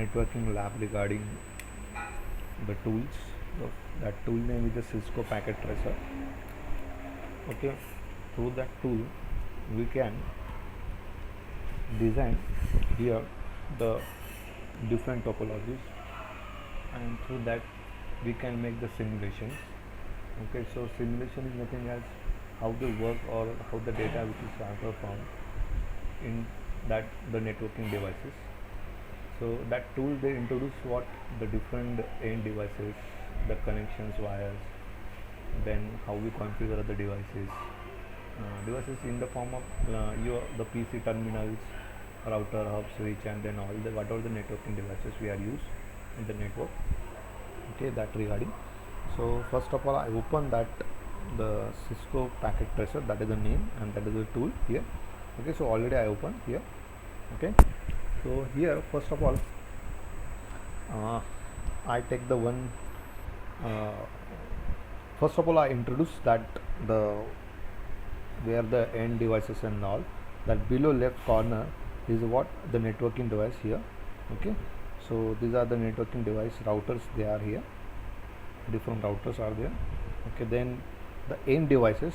networking lab regarding the tools. So that tool name is the Cisco Packet Tracer. Okay, through that tool we can design here the different topologies, and through that we can make the simulations. Okay, so simulation is nothing as how they work or how the data which is transferred from in that the networking devices. So that tool they introduce what the different end devices, the connections, wires, then how we configure the devices in the form of your the PC terminals, router, hub, switch, and then all the whatever the networking devices we are use in the network. Okay, that regarding. So first of all, I open that the Cisco Packet Tracer, that is the name and that is the tool here. Okay, so already I open here. Okay, so here first of all I take the one first of all I introduce that the where the end devices and all, that below left corner is what the networking device here. Okay, so these are the networking device routers, they are here, different routers are there. Okay, then the end devices,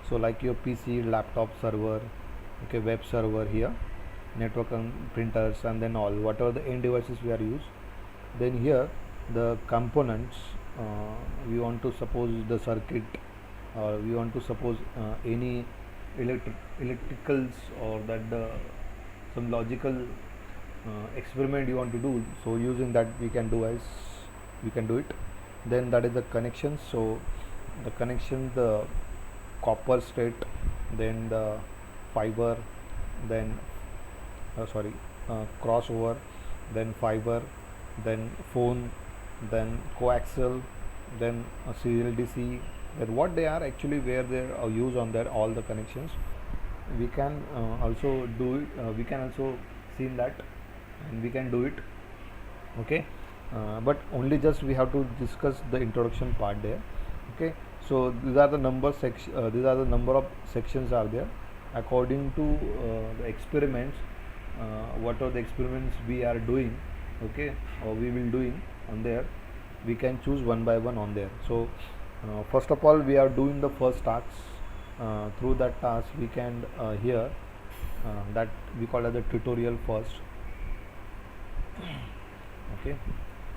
so like your PC, laptop, server, okay, web server here, network and printers, and then all whatever the end devices we are use. Then here the components, we want to suppose the circuit, or we want to suppose any electricals, or that the some logical experiment you want to do, so using that we can do it. Then that is the connections, so the connection, the copper straight, then the fiber, then crossover, then fiber, then phone, then coaxial, then serial DC, then what they are actually, where they are used on their all the connections. We can also do it, we can also see that, and we can do it. Okay, but only just we have to discuss the introduction part there. Okay, so these are the these are the number of sections are there according to the experiments, what are the experiments we are doing, okay, or we will doing on there. We can choose one by one on there. So first of all we are doing the first task. Through that task we can here that we call as the tutorial first. Okay,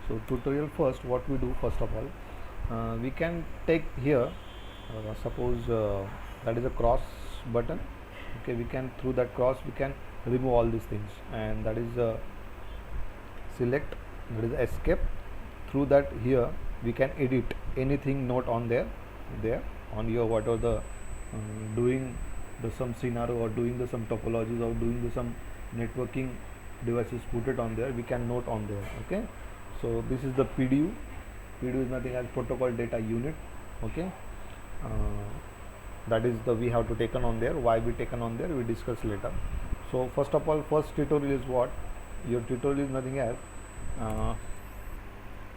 so tutorial first, what we do first of all, we can take here suppose that is a cross button. Okay, we can, through that cross we can remove all these things, and that is select, that is escape. Through that here we can edit anything not on there on your whatever the doing the some scenario, or doing the some topologies, or doing the some networking devices, put it on there, we can note on there. Okay, so this is the PDU. PDU is nothing as protocol data unit. Okay, that is the we have to taken on there. Why we taken on there we discuss later. So first of all, first tutorial is what your tutorial is nothing as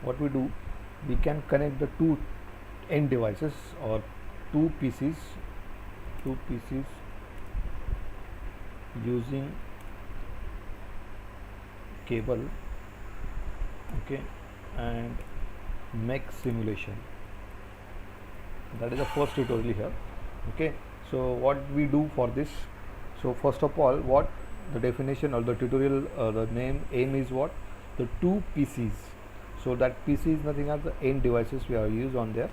what we do, we can connect the two end devices or two PCs using cable. Okay, and make simulation. That is the first tutorial here. Okay, so what we do for this, so first of all, what the definition or the tutorial, the aim is what, the two PCs. So that PC is nothing as the end devices we are used on there.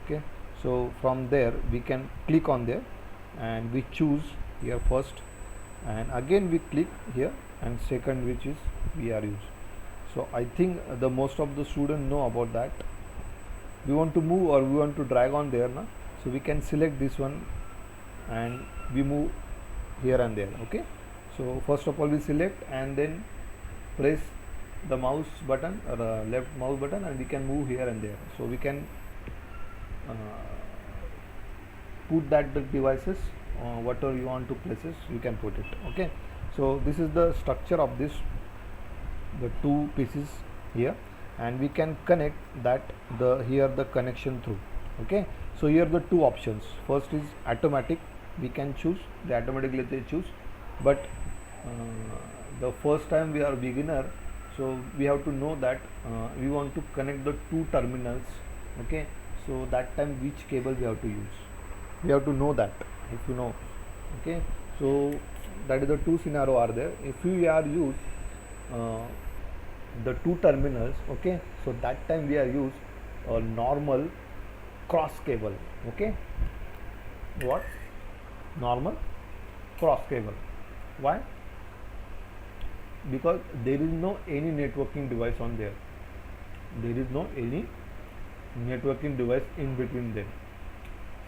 Okay, so from there we can click on there, and we choose here first, and again we click here, and second which is we are used. So I think the most of the students know about that. We want to move or we want to drag on there now, so we can select this one and we move here and there. Okay, so first of all we select and then press the mouse button or the left mouse button, and we can move here and there. So we can put that the devices whatever you want to places you can put it. Okay, so this is the structure of this, the two pieces here, and we can connect that the here the connection through. Okay, so here the two options. First is automatic, we can choose the automatically they choose, but the first time we are beginner, So we have to know that we want to connect the two terminals. Okay, so that time which cable we have to use, we have to know that. If you know, okay, so that is the two scenario are there. If we are use uh, the two terminals, okay, so that time we are use a normal cross cable. Okay, what normal cross cable. Why? Because there is no any networking device on there. There is no any networking device in between them.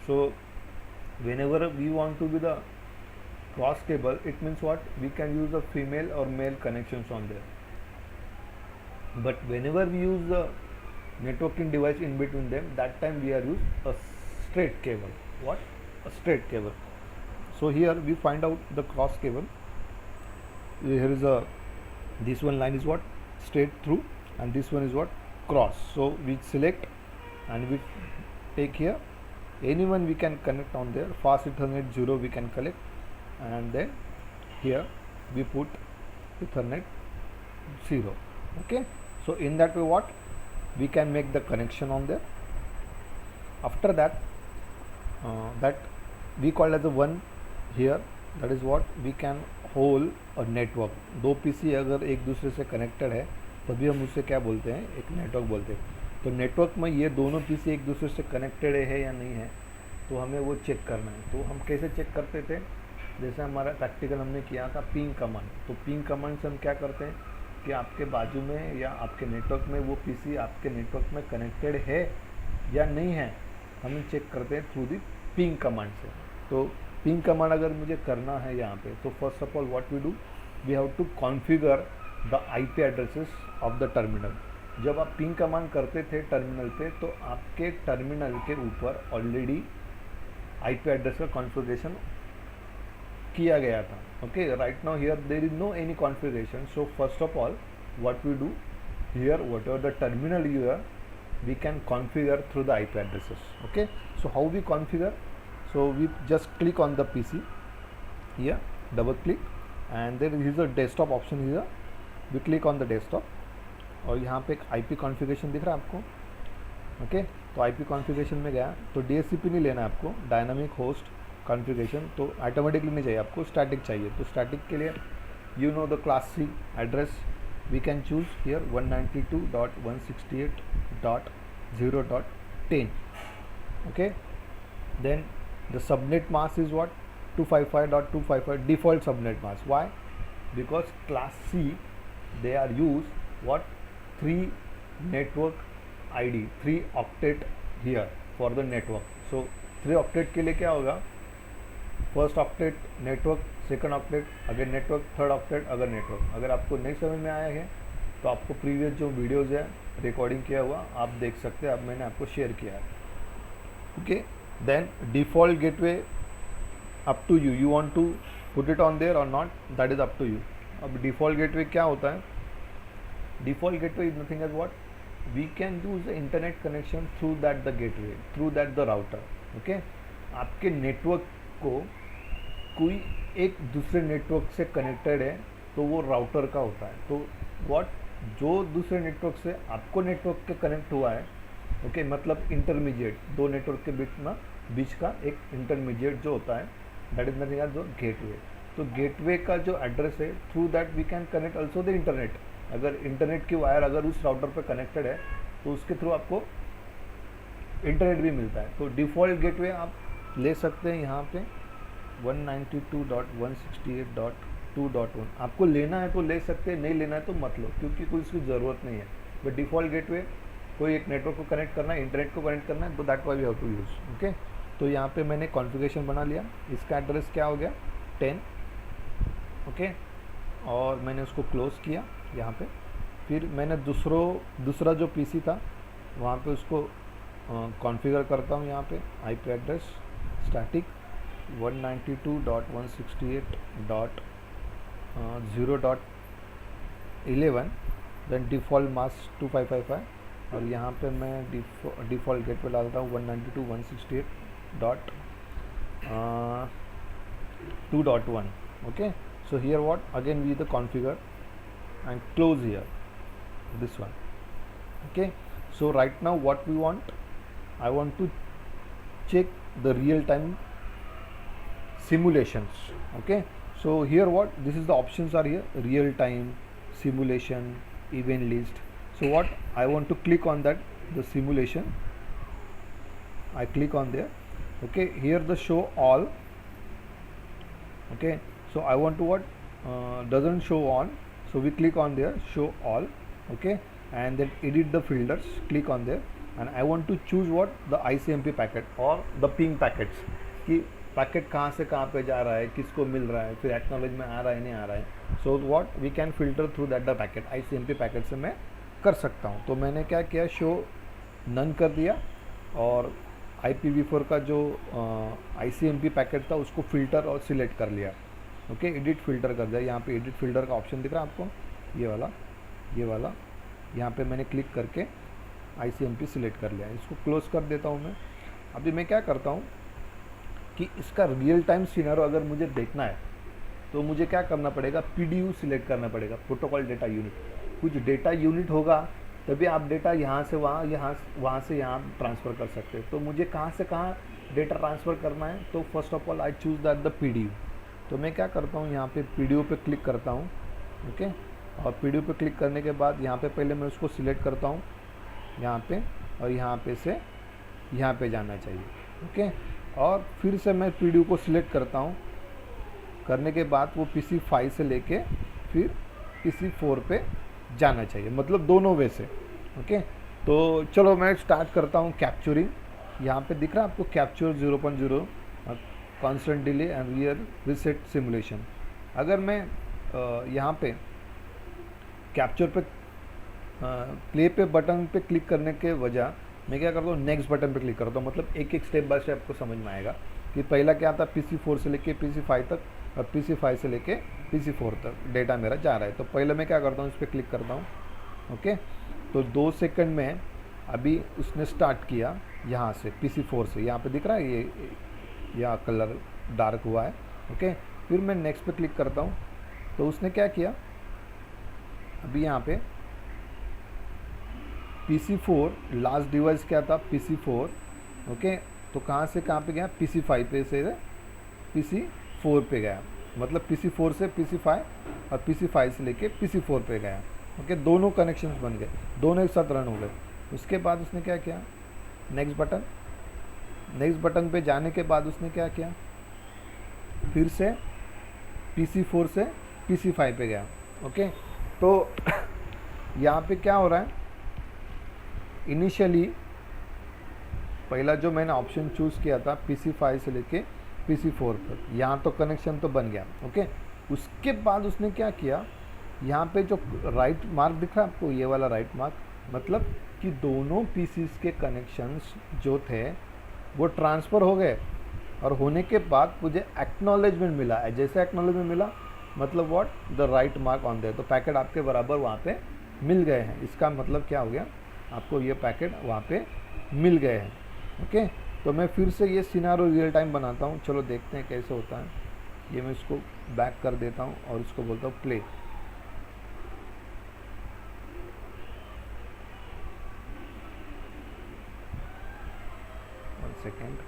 So whenever we want to be the cross cable, it means what, we can use the female or male connections on there. But whenever we use the networking device in between them, that time we are use a straight cable. What? A straight cable. So here we find out the cross cable. Here is a, this one line is what, straight through, and this one is what, cross. So we select and we take here anyone we can connect on there. Fast Ethernet 0 we can collect, and then here we put Ethernet 0. Okay, so in that way what, we can make the connection on there. After that that we call as a one here, that is what we can hold a network. दो PC अगर एक दूसरे से connected है तभी हम उसे क्या बोलते हैं, एक नेटवर्क बोलते हैं. तो नेटवर्क में ये दोनों पीसी एक दूसरे से कनेक्टेड है या नहीं है, तो हमें वो चेक करना है. तो हम कैसे चेक करते थे, जैसे हमारा प्रैक्टिकल हमने किया था पिंग कमांड. तो पिंग कमांड से हम क्या करते हैं कि आपके बाजू में या आपके नेटवर्क में वो पीसी आपके नेटवर्क में कनेक्टेड है या नहीं है, हम चेक करते हैं थ्रू दी पिंग कमांड से. तो पिंग कमांड अगर मुझे करना है यहाँ पे, तो first of all what we do, we have to configure the IP addresses of the terminal. जब आप पिंग कमांड करते थे टर्मिनल पे, तो आपके टर्मिनल के ऊपर ऑलरेडी आईपी एड्रेस का कॉन्फ़िगरेशन किया गया था. Okay, right now here there is no any configuration. So first of all what we do here, whatever the terminal you are, we can configure through the IP addresses. Okay, so how we configure, so we just click on the PC here, double click, and there is a desktop option here. We click on the desktop और यहाँ पे एक IP configuration दिख रहा है आपको. Okay, तो IP configuration में गया तो DHCP नहीं लेना है आपको, डायनामिक होस्ट कॉन्फ़िगरेशन. तो ऑटोमेटिकली नहीं चाहिए आपको, स्टैटिक चाहिए. तो स्टैटिक के लिए you know the class C address we can choose here 192.168.0.10. okay, then the subnet mask is what, 255.255 default subnet mask. Why? Because class C they are use what, 3 network ID, 3 octet here for the network. So 3 octet के लिए क्या होगा, first octet network, second octet अगर network, third octet अगर network. अगर आपको नहीं समझ में आया है तो आपको प्रीवियस जो वीडियोस है रिकॉर्डिंग किया हुआ आप देख सकते हैं, अब मैंने आपको शेयर किया है. Okay, then default gateway up to you, you want to put it on there or not, that is up to you. अब डिफ़ॉल्ट गेटवे क्या होता है, default gateway is nothing as what, we can use the internet connection through that the gateway, through that the router. Okay, आपके network को कोई एक दूसरे network से कनेक्टेड है तो वो राउटर का होता है. तो व्हाट, जो दूसरे नेटवर्क से आपको नेटवर्क के कनेक्ट हुआ है, ओके, मतलब इंटरमीडिएट, दो नेटवर्क के बीच का एक इंटरमीडिएट जो होता है, दैट इज नथिंग एज जो गेटवे. तो गेटवे का जो एड्रेस है, through that we can connect also the internet. अगर इंटरनेट की वायर अगर उस राउटर पर कनेक्टेड है तो उसके थ्रू आपको इंटरनेट भी मिलता है. तो डिफ़ॉल्ट गेटवे आप ले सकते हैं यहाँ पे 192.168.2.1. आपको लेना है तो ले सकते हैं, नहीं लेना है तो मत लो, क्योंकि कोई इसकी ज़रूरत नहीं है. बट डिफ़ॉल्ट गेटवे कोई एक नेटवर्क को कनेक्ट करना है, इंटरनेट को कनेक्ट करना है, तो that why we have to use. Okay, तो यहाँ पे मैंने कॉन्फ़िगरेशन बना लिया. इसका एड्रेस क्या हो गया, 10. ओके, और मैंने उसको क्लोज़ किया यहाँ पे. फिर मैंने दूसरा जो पीसी था वहाँ पे उसको कॉन्फ़िगर करता हूँ. यहाँ पे IP address static 192.168.0.11, then default mask 2555, और यहाँ पे मैं डिफ़ॉल्ट गेटवे डालता हूँ 192.168.2.1. Okay, so here what, again we the configure and close here. this one. Okay, so right now what we want, I want to check the real time simulations. Okay, so here what this is the options are here: real time, simulation, event list. So what I want to click on that, the simulation, I click on there. Okay, here the show all. Okay, so I want to what doesn't show on, so we click on there, show all. Okay, and then edit the filters, click on there, and I want to choose what the ICMP packet or the ping packets, कि packet कहाँ से कहाँ पे जा रहा है, किसको मिल रहा है, फिर एक्नॉलेज में आ रहा है नहीं आ रहा है. So what we can filter through that the packet. ICMP packet से मैं कर सकता हूँ. तो मैंने क्या किया, शो नन कर दिया और IPv4 का जो ICMP पैकेट था उसको फिल्टर और सिलेक्ट कर लिया. ओके, एडिट फिल्टर कर दिया. यहाँ पे एडिट फिल्टर का ऑप्शन दिख रहा है आपको, ये वाला यहाँ पे मैंने क्लिक करके ICMP सिलेक्ट कर लिया. इसको क्लोज कर देता हूँ मैं. अभी मैं क्या करता हूँ कि इसका रियल टाइम सिनेरियो अगर मुझे देखना है तो मुझे क्या करना पड़ेगा, PDU सिलेक्ट करना पड़ेगा, प्रोटोकॉल डेटा यूनिट. कुछ डेटा यूनिट होगा तभी आप डेटा यहाँ से वहाँ से यहाँ ट्रांसफ़र कर सकते हैं. तो मुझे कहाँ से कहाँ डेटा ट्रांसफ़र करना है, तो first of all I choose that the PDU. तो मैं क्या करता हूँ, यहाँ पे PDU पे क्लिक करता हूँ. ओके, और PDU पे क्लिक करने के बाद यहाँ पे पहले मैं उसको सिलेक्ट करता हूँ यहाँ पे, और यहाँ पे से यहाँ पे जाना चाहिए. ओके, और फिर से मैं PDU को सिलेक्ट करता हूँ. करने के बाद वो PC5 से लेके फिर PC4 पे जाना चाहिए, मतलब दोनों वे से. ओके, तो चलो मैं स्टार्ट करता हूँ कैप्चरिंग. यहाँ पे दिख रहा है आपको capture 0.0 constant delay and real reset simulation. अगर मैं यहाँ पे कैप्चर पे प्ले पे बटन पे क्लिक करने के वजह मैं क्या करता हूँ, नेक्स्ट बटन पे क्लिक करता हूँ. मतलब एक एक स्टेप बाय स्टेप आपको समझ में आएगा कि पहला क्या था, PC4 से लेके PC5 तक और PC5 से लेके PC4 तक डेटा मेरा जा रहा है. तो पहले मैं क्या करता हूँ, इस पर क्लिक करता हूँ. ओके, तो 2 सेकंड में अभी उसने स्टार्ट किया यहाँ से PC4 से. यहाँ पे दिख रहा है ये यहाँ कलर डार्क हुआ है. ओके, फिर मैं नेक्स्ट पे क्लिक करता हूँ. तो उसने क्या किया, अभी यहाँ पे PC4 लास्ट डिवाइस क्या था, PC4. ओके, तो कहाँ से कहाँ पे गया, PC5 पे से PC4 पे गया. मतलब PC4 से PC5 और PC5 से लेके PC4 पे गया. ओके, दोनों कनेक्शंस बन गए, दोनों एक साथ रन हो गए. उसके बाद उसने क्या किया, नेक्स्ट बटन पे जाने के बाद उसने क्या किया, फिर से PC4 से PC5 पे गया. ओके, तो यहाँ पे क्या हो रहा है, इनिशियली पहला जो मैंने ऑप्शन चूज़ किया था PC5 से लेके PC4 पर, यहाँ तो कनेक्शन तो बन गया. ओके, उसके बाद उसने क्या किया, यहाँ पे जो राइट मार्क दिख रहा है आपको, ये वाला राइट मार्क, मतलब कि दोनों PCs के कनेक्शंस जो थे वो ट्रांसफ़र हो गए. और होने के बाद मुझे एक्नॉलेजमेंट मिला है. जैसे एक्नॉलेजमेंट मिला मतलब what, the right mark on their. तो पैकेट आपके बराबर वहाँ पे मिल गए हैं. इसका मतलब क्या हो गया, आपको ये पैकेट वहाँ पे मिल गए हैं. ओके, तो मैं फिर से ये सिनारियो रियल टाइम बनाता हूँ. चलो देखते हैं कैसे होता है. ये मैं इसको बैक कर देता हूँ और इसको बोलता हूँ प्ले. One second.